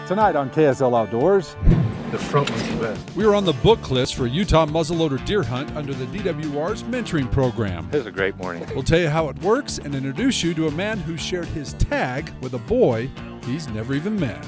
Tonight on KSL Outdoors. The front one's the best. We are on the book cliffs for a Utah muzzleloader deer hunt under the DWR's mentoring program. It was a great morning. We'll tell you how it works and introduce you to a man who shared his tag with a boy he's never even met.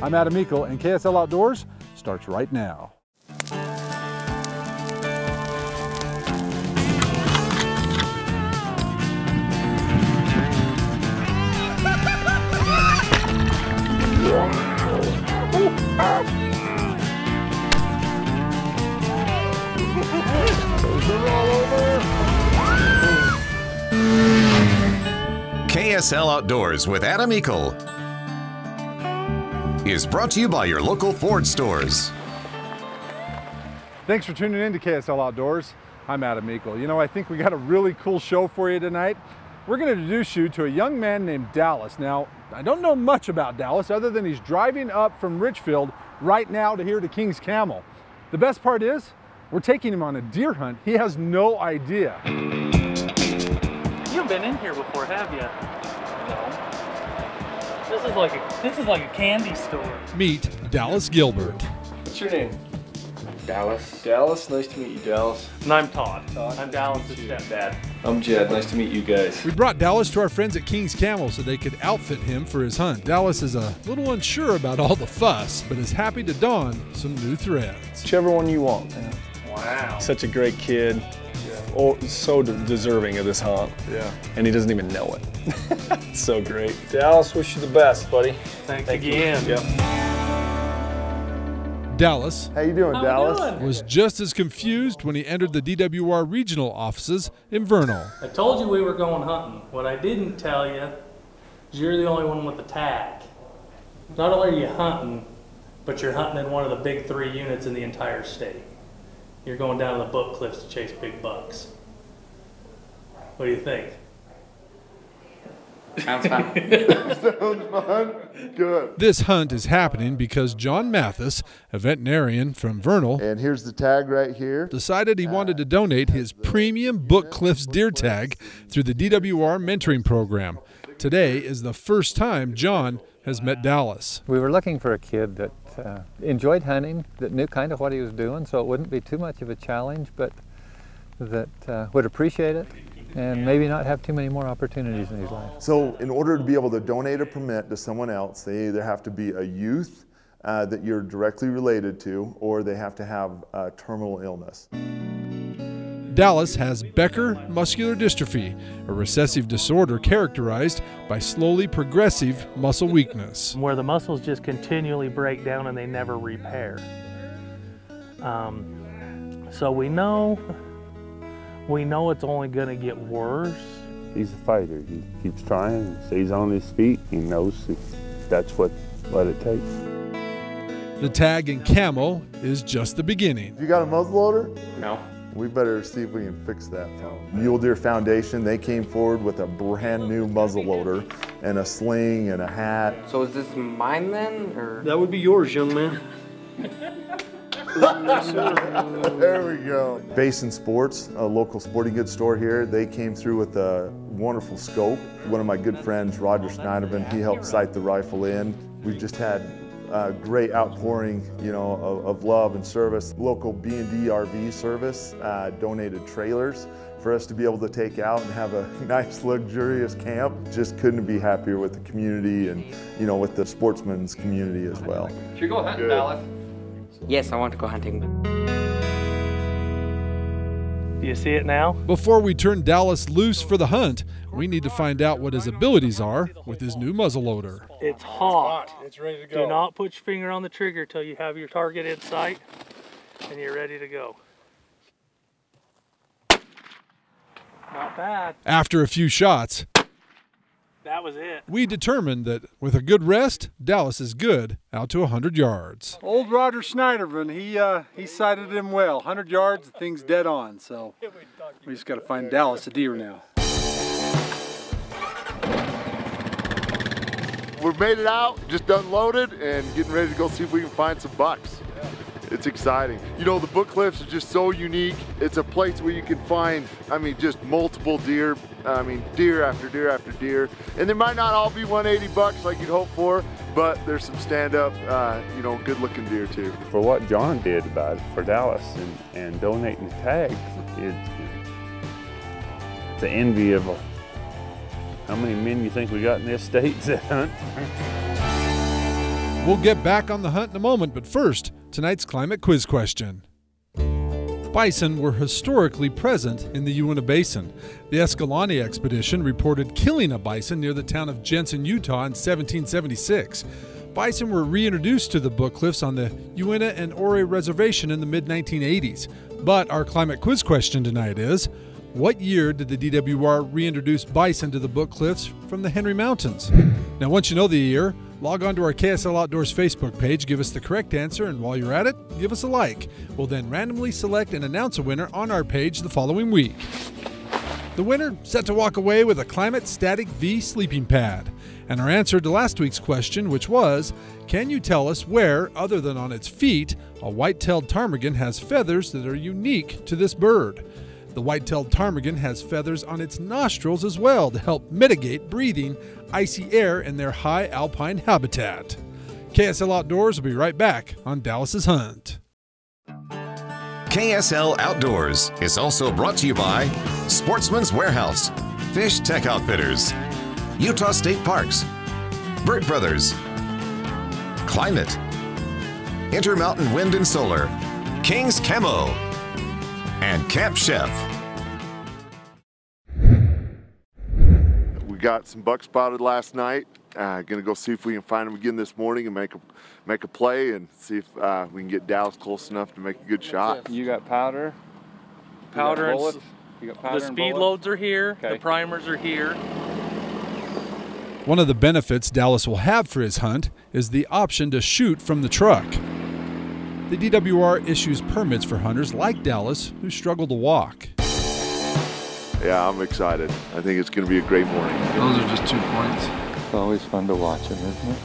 I'm Adam Eakle, and KSL Outdoors starts right now. KSL Outdoors with Adam Eakle is brought to you by your local Ford stores. Thanks for tuning in to KSL Outdoors. I'm Adam Eakle. You know, I think we got a really cool show for you tonight. We're going to introduce you to a young man named Dallas. Now, I don't know much about Dallas other than he's driving up from Richfield right now to here to King's Camel. The best part is, we're taking him on a deer hunt. He has no idea. You haven't been in here before, have you? No. This is like a candy store. Meet Dallas Gilbert. What's your name? Dallas. Dallas, nice to meet you, Dallas. And I'm Todd. Todd. I'm Dallas' stepdad. I'm Jed, nice to meet you guys. We brought Dallas to our friends at King's Camel so they could outfit him for his hunt. Dallas is a little unsure about all the fuss, but is happy to don some new threads. Whichever one you want, man. Wow. Such a great kid. Oh, so deserving of this hunt. Yeah. And he doesn't even know it. It's so great. Dallas, wish you the best, buddy. Thanks again. Yep. Dallas How you doing, Dallas? was just as confused when he entered the DWR regional offices in Vernal. I told you we were going hunting. What I didn't tell you is you're the only one with the tag. Not only are you hunting, but you're hunting in one of the big 3 units in the entire state. You're going down to the book cliffs to chase big bucks. What do you think? Sounds fun. Sounds fun. Good. This hunt is happening because John Mathis, a veterinarian from Vernal, And here's the tag right here. decided he wanted to donate his premium Book Cliffs deer tag through the DWR mentoring program. Today is the first time John has met Dallas. We were looking for a kid that enjoyed hunting, that knew kind of what he was doing, so it wouldn't be too much of a challenge, but that would appreciate it and maybe not have too many more opportunities in his life. So in order to be able to donate a permit to someone else, they either have to be a youth that you're directly related to, or they have to have terminal illness. Dallas has Becker muscular dystrophy, a recessive disorder characterized by slowly progressive muscle weakness. Where the muscles just continually break down and they never repair. So we know it's only going to get worse. He's a fighter. He keeps trying, stays on his feet. He knows that's what it takes. The tag in camo is just the beginning. You got a muzzleloader? No. We better see if we can fix that. Mule Deer Foundation, they came forward with a brand new muzzleloader and a sling and a hat. So is this mine then, or? That would be yours, young man. There we go. Basin Sports, a local sporting goods store here, they came through with a wonderful scope. One of my good friends, Roger Schneiderman, he helped sight the rifle in. We've just had a great outpouring, of love and service. Local B&D RV service donated trailers for us to be able to take out and have a nice, luxurious camp. Just couldn't be happier with the community and, with the sportsman's community as well. Should we go hunting, Dallas? Yes, I want to go hunting. Do you see it now? Before we turn Dallas loose for the hunt, we need to find out what his abilities are with his new muzzleloader. It's hot. It's ready to go. Do not put your finger on the trigger till you have your target in sight and you're ready to go. Not bad. After a few shots, That was it. we determined that with a good rest, Dallas is good out to 100 yards. Old Roger Schneiderman, he sighted him well. 100 yards, the thing's dead on. So we just got to find Dallas a deer now. We've made it out, just unloaded, and getting ready to go see if we can find some bucks. It's exciting. You know, the Book Cliffs are just so unique. It's a place where you can find, I mean, just multiple deer. I mean, deer after deer after deer. And they might not all be 180 bucks like you'd hope for, but there's some stand-up, you know, good-looking deer too. For what John did about it for Dallas and donating the tags, it's the envy of how many men you think we got in this state that hunt. We'll get back on the hunt in a moment, but first, tonight's climate quiz question. Bison were historically present in the Uinta Basin. The Escalante expedition reported killing a bison near the town of Jensen, Utah in 1776. Bison were reintroduced to the Book Cliffs on the Uinta and Ore Reservation in the mid-1980s. But our climate quiz question tonight is, what year did the DWR reintroduce bison to the Book Cliffs from the Henry Mountains? Now, once you know the year, log on to our KSL Outdoors Facebook page, give us the correct answer, and while you're at it, give us a like. We'll then randomly select and announce a winner on our page the following week. The winner set to walk away with a Climate Static V sleeping pad. And our answer to last week's question, which was, can you tell us where, other than on its feet, a white-tailed ptarmigan has feathers that are unique to this bird? The white-tailed ptarmigan has feathers on its nostrils as well to help mitigate breathing icy air in their high alpine habitat. KSL Outdoors will be right back on Dallas's Hunt. KSL Outdoors is also brought to you by Sportsman's Warehouse, Fish Tech Outfitters, Utah State Parks, Burt Brothers, Climate, Intermountain Wind and Solar, King's Camo, and Camp Chef. We got some buck spotted last night. Gonna go see if we can find them again this morning and make a play and see if we can get Dallas close enough to make a good shot. You got powder? Powder and bullets? You got powder the and speed bullets? loads are here. Okay. The primers are here. One of the benefits Dallas will have for his hunt is the option to shoot from the truck. The DWR issues permits for hunters like Dallas who struggle to walk. Yeah, I'm excited. I think it's going to be a great morning. Those are just 2 points. It's always fun to watch him, isn't it?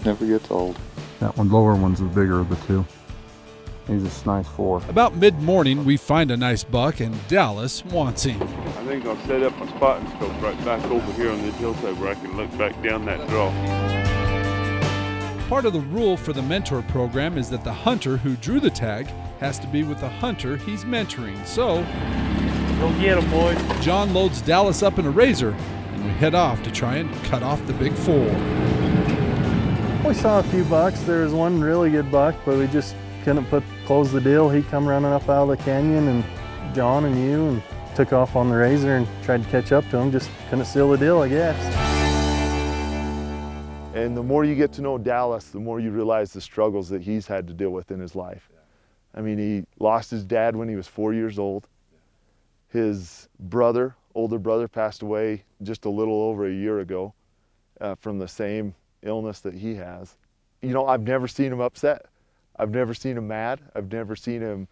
Never gets old. That one lower one's the bigger of the two. He's a nice 4. About mid-morning, we find a nice buck and Dallas wants him. I think I'll set up my spotting scope right back over here on this hillside where I can look back down that draw. Part of the rule for the mentor program is that the hunter who drew the tag has to be with the hunter he's mentoring. So, Go get him, boys. John loads Dallas up in a razor and we head off to try and cut off the big 4. We saw a few bucks. There was one really good buck, but we just couldn't close the deal. He come running up out of the canyon, and John and you, and took off on the razor and tried to catch up to him. Just couldn't seal the deal, I guess. And the more you get to know Dallas, the more you realize the struggles that he's had to deal with in his life. I mean, he lost his dad when he was 4 years old. His brother, older brother, passed away just a little over a year ago from the same illness that he has. You know, I've never seen him upset. I've never seen him mad. I've never seen him,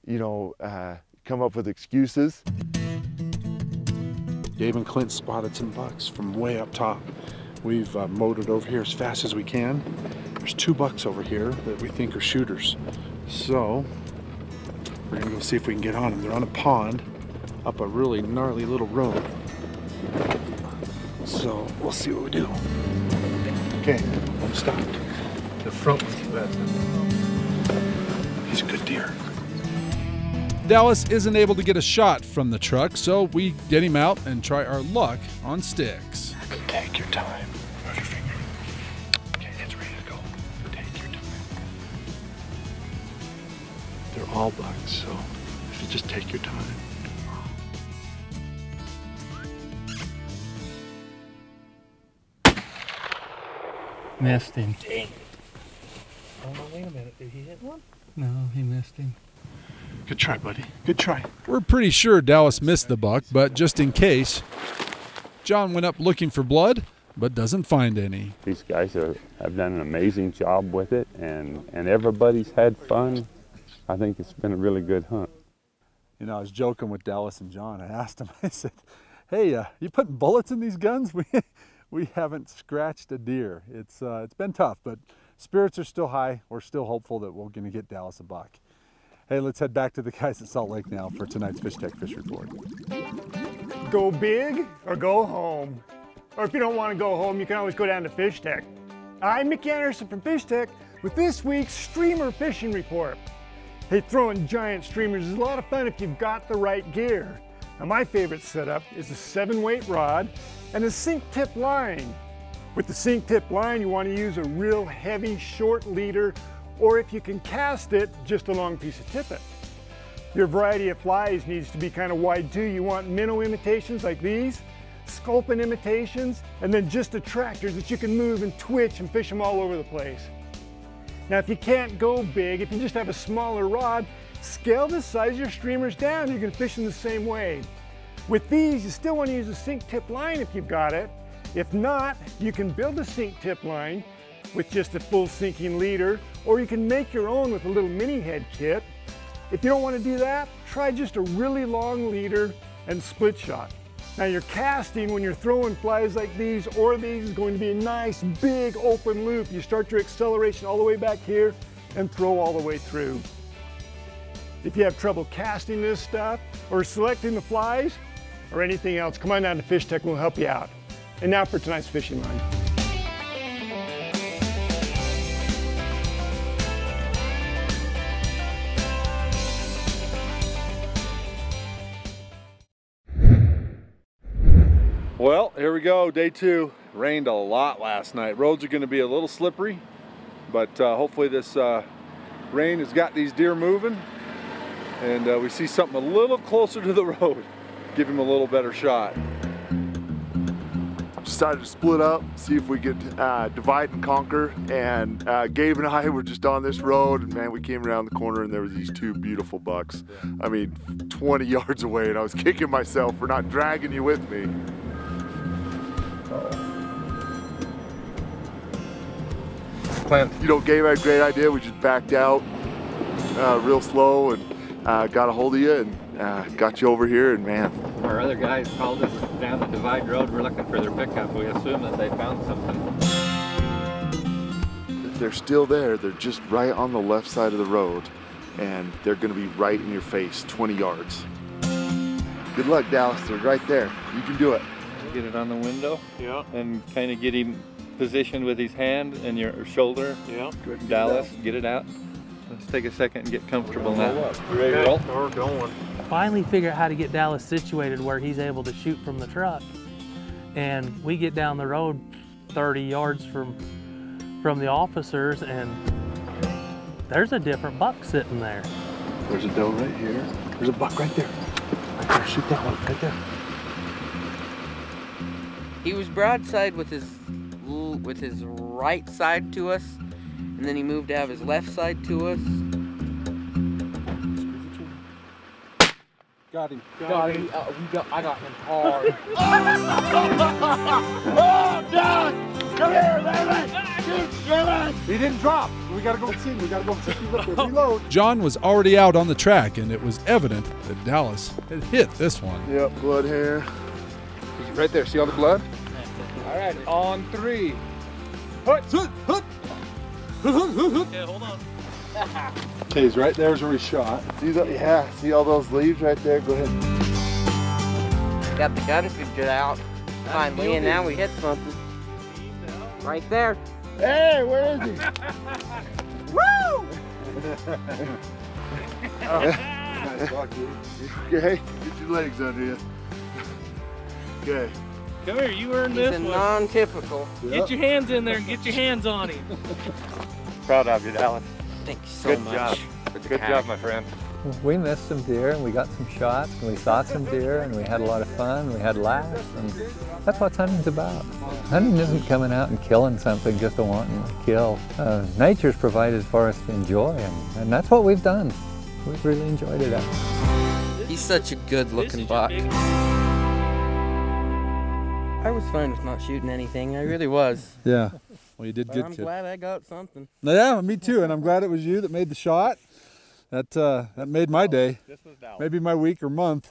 you know, come up with excuses. Dave and Clint spotted some bucks from way up top. We've motored over here as fast as we can. There's 2 bucks over here that we think are shooters. So we're gonna go see if we can get on them. They're on a pond up a really gnarly little road. So we'll see what we do. Okay, I'm stopped. The front one's the best. He's a good deer. Dallas isn't able to get a shot from the truck, so we get him out and try our luck on sticks. Take your time. Move your finger. Okay, it's ready to go. Take your time. They're all bucks, so if you just take your time. Missed him. Dang. Oh, wait a minute. Did he hit one? No, he missed him. Good try, buddy. Good try. We're pretty sure Dallas missed the buck, but just in case, John went up looking for blood, but doesn't find any. These guys have done an amazing job with it, and everybody's had fun. I think it's been a really good hunt. You know, I was joking with Dallas and John. I asked him, I said, hey, you putting bullets in these guns? We haven't scratched a deer. It's been tough, but spirits are still high. We're still hopeful that we're going to get Dallas a buck. Hey, let's head back to the guys at Salt Lake now for tonight's Fish Tech Fish Report. Go big or go home. Or if you don't want to go home, you can always go down to Fish Tech. I'm Mickey Anderson from Fish Tech with this week's Streamer Fishing Report. Hey, throwing giant streamers is a lot of fun if you've got the right gear. Now, my favorite setup is a 7-weight rod and a sink tip line. With the sink tip line, you want to use a real heavy, short leader, or if you can cast it, just a long piece of tippet. Your variety of flies needs to be kind of wide too. You want minnow imitations like these, sculpin imitations, and then just attractors that you can move and twitch and fish them all over the place. Now, if you can't go big, if you just have a smaller rod, scale the size of your streamers down. You can fish in the same way. With these, you still want to use a sink tip line if you've got it. If not, you can build a sink tip line with just a full sinking leader, or you can make your own with a little mini head kit. If you don't want to do that, try just a really long leader and split shot. Now, your casting when you're throwing flies like these or these is going to be a nice big open loop. You start your acceleration all the way back here and throw all the way through. If you have trouble casting this stuff or selecting the flies or anything else, come on down to Fish Tech, we'll help you out. And now for tonight's fishing line. Well, here we go, day 2. Rained a lot last night. Roads are going to be a little slippery, but hopefully this rain has got these deer moving, and we see something a little closer to the road. Give him a little better shot. Decided to split up, see if we could divide and conquer, and Gabe and I were just on this road, and man, we came around the corner and there were these 2 beautiful bucks. I mean, 20 yards away, and I was kicking myself for not dragging you with me. You know, Gabe had a great idea. We just backed out real slow and got a hold of you and got you over here, and man. Our other guys called us down the divide road. We're looking for their pickup. We assume that they found something. If they're still there, they're just right on the left side of the road, and they're going to be right in your face, 20 yards. Good luck, Dallas. They're right there. You can do it. Get it on the window. Yeah. And kind of get him positioned with his hand and your shoulder. Yeah. Good. Dallas, get it out. Let's take a second and get comfortable now. You ready to roll? We're going. Finally figure out how to get Dallas situated where he's able to shoot from the truck. And we get down the road 30 yards from the officers, and there's a different buck sitting there. There's a doe right here. There's a buck right there. Right there, shoot that one, right there. He was broadside with his right side to us, and then he moved to have his left side to us. Got him. Got him. I got him hard. Oh, Dad! Come here, baby! He didn't drop. We gotta go see him. We gotta go see him. Reload. John was already out on the track, and it was evident that Dallas had hit this one. Yep, blood here. Right there. See all the blood? All right, On 3. Okay, hold on. Okay, he's right there is where he shot. See all those leaves right there? Go ahead. Got the gun figured out finally, and now we hit something. Right there. Hey, where is he? Woo! Nice dog, dude. Okay, get your legs under you. Okay. Come here, you earned He's this a one. non-typical. Get your hands in there and get your hands on him. Proud of you, Dallas. Thank you so Good much. job. Good job, my friend. We missed some deer, and we got some shots, and we saw some deer, and we had a lot of fun, and we had laughs, and that's what hunting's about. Hunting isn't coming out and killing something just to want and kill. Nature's provided for us to enjoy, and that's what we've done. We've really enjoyed it out. He's such a good-looking buck. I was fine with not shooting anything. I really was. Yeah. Well, you did But good, I'm kid. glad I got something. Yeah, me too. And I'm glad it was you that made the shot. That made my day. Maybe my week or month.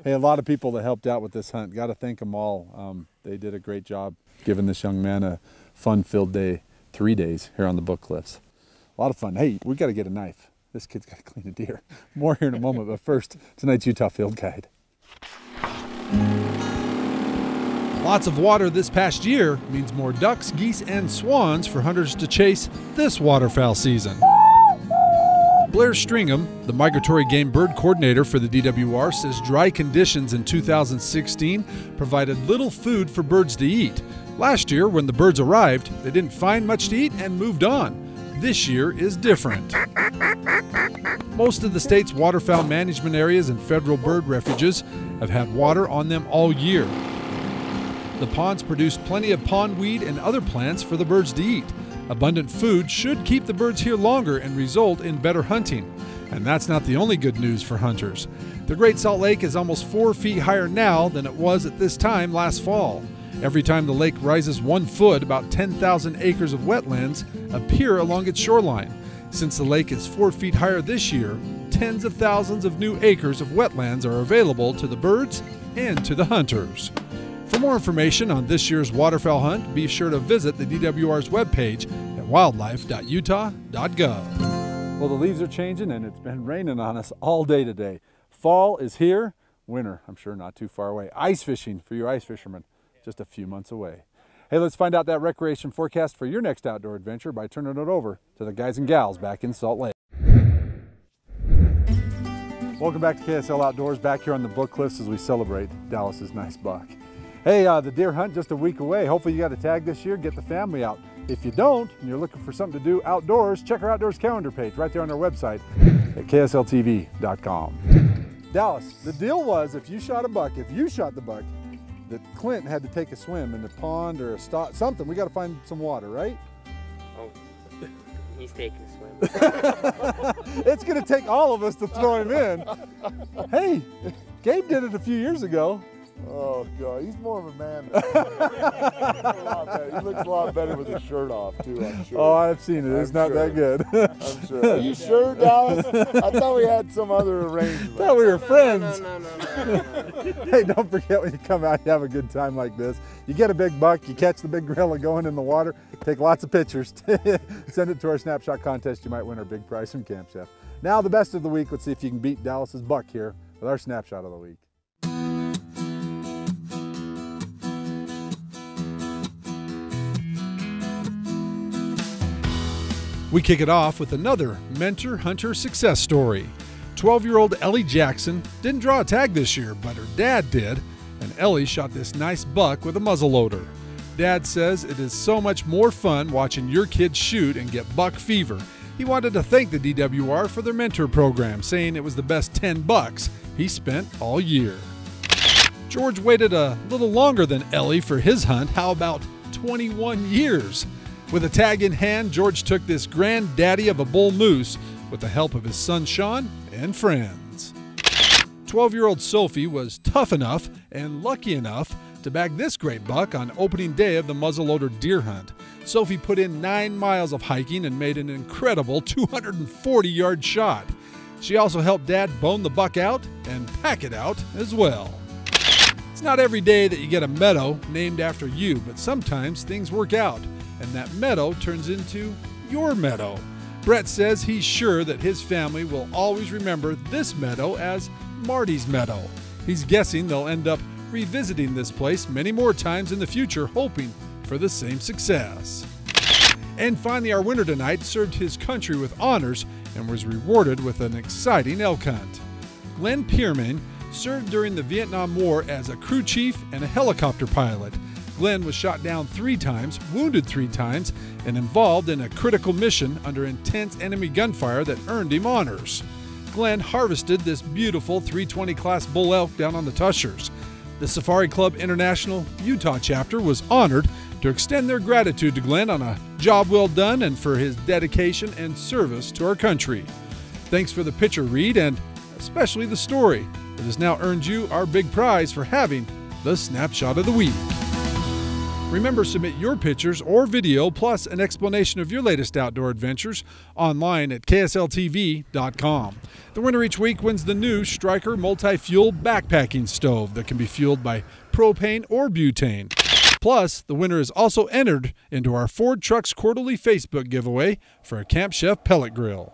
Hey, a lot of people that helped out with this hunt. Got to thank them all. They did a great job giving this young man a fun-filled day 3 days here on the Book Cliffs. A lot of fun. Hey, we got to get a knife. This kid's got to clean a deer. More here in a moment, but first, tonight's Utah Field Guide. Lots of water this past year means more ducks, geese, and swans for hunters to chase this waterfowl season. Blair Stringham, the migratory game bird coordinator for the DWR, says dry conditions in 2016 provided little food for birds to eat. Last year, when the birds arrived, they didn't find much to eat and moved on. This year is different. Most of the state's waterfowl management areas and federal bird refuges have had water on them all year. The ponds produce plenty of pondweed and other plants for the birds to eat. Abundant food should keep the birds here longer and result in better hunting. And that's not the only good news for hunters. The Great Salt Lake is almost 4 feet higher now than it was at this time last fall. Every time the lake rises 1 foot, about 10,000 acres of wetlands appear along its shoreline. Since the lake is 4 feet higher this year, tens of thousands of new acres of wetlands are available to the birds and to the hunters. For more information on this year's waterfowl hunt, be sure to visit the DWR's webpage at wildlife.utah.gov. Well, the leaves are changing and it's been raining on us all day today. Fall is here. Winter, I'm sure, not too far away. Ice fishing for your ice fishermen, just a few months away. Hey, let's find out that recreation forecast for your next outdoor adventure by turning it over to the guys and gals back in Salt Lake. Welcome back to KSL Outdoors, back here on the Book Cliffs as we celebrate Dallas's nice buck. Hey, the deer hunt just a week away. Hopefully you got a tag this year, get the family out. If you don't, and you're looking for something to do outdoors, check our outdoors calendar page right there on our website at ksltv.com. Dallas, the deal was if you shot the buck, that Clint had to take a swim in the pond or a something. We got to find some water, right? Oh, he's taking a swim. It's going to take all of us to throw him in. Hey, Gabe did it a few years ago. Oh, God, he's more of a man. He looks a lot better with his shirt off, too, I'm sure. Oh, I've seen it. It's not that good. I'm sure. Are you sure, Dallas? I thought we had some other arrangement. I thought we were friends. No. Hey, don't forget when you come out, you have a good time like this. You get a big buck, you catch the big gorilla going in the water, take lots of pictures, send it to our Snapshot contest. You might win our big prize from Camp Chef. Now, the best of the week. Let's see if you can beat Dallas's buck here with our Snapshot of the week. We kick it off with another mentor-hunter success story. 12-year-old Ellie Jackson didn't draw a tag this year, but her dad did, and Ellie shot this nice buck with a muzzleloader. Dad says it is so much more fun watching your kids shoot and get buck fever. He wanted to thank the DWR for their mentor program, saying it was the best 10 bucks he spent all year. George waited a little longer than Ellie for his hunt. How about 21 years? With a tag in hand, George took this granddaddy of a bull moose with the help of his son Sean and friends. 12-year-old Sophie was tough enough and lucky enough to bag this great buck on opening day of the muzzleloader deer hunt. Sophie put in 9 miles of hiking and made an incredible 240-yard shot. She also helped Dad bone the buck out and pack it out as well. It's not every day that you get a meadow named after you, but sometimes things work out, and that meadow turns into your meadow. Brett says he's sure that his family will always remember this meadow as Marty's Meadow. He's guessing they'll end up revisiting this place many more times in the future, hoping for the same success. And finally, our winner tonight served his country with honors and was rewarded with an exciting elk hunt. Glenn Pierman served during the Vietnam War as a crew chief and a helicopter pilot. Glenn was shot down 3 times, wounded 3 times, and involved in a critical mission under intense enemy gunfire that earned him honors. Glenn harvested this beautiful 320 class bull elk down on the Tushers. The Safari Club International Utah chapter was honored to extend their gratitude to Glenn on a job well done and for his dedication and service to our country. Thanks for the picture read and especially the story that has now earned you our big prize for having the Snapshot of the Week. Remember, submit your pictures or video plus an explanation of your latest outdoor adventures online at ksltv.com. The winner each week wins the new Striker multi-fuel backpacking stove that can be fueled by propane or butane. Plus, Plus, the winner is also entered into our Ford Trucks Quarterly Facebook giveaway for a Camp Chef pellet grill.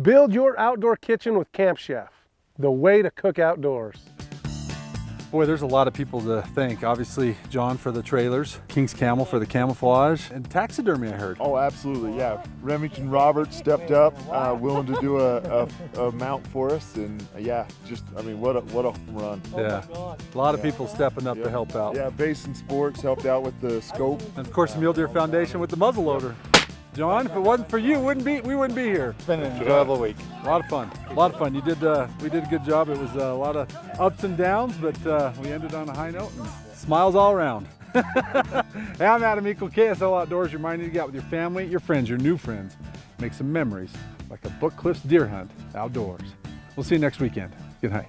Build your outdoor kitchen with Camp Chef, the way to cook outdoors. Boy, there's a lot of people to thank. Obviously, John for the trailers, King's Camel for the camouflage, and taxidermy, I heard. Oh, absolutely, yeah. Remington Robert stepped up, willing to do a mount for us, and yeah, just, I mean, what a home run. Yeah, a lot of people stepping up to help out. Yeah, Basin Sports helped out with the scope. And of course, the Mule Deer Foundation with the muzzleloader. John, if it wasn't for you, we wouldn't be here. It's been an enjoyable week. A lot of fun. A lot of fun. We did a good job. It was a lot of ups and downs, but we ended on a high note and smiles all around. Hey, I'm Adam Eakle, KSL Outdoors, reminding you to get out with your family, your friends, your new friends. Make some memories like a Book Cliffs deer hunt outdoors. We'll see you next weekend. Good night.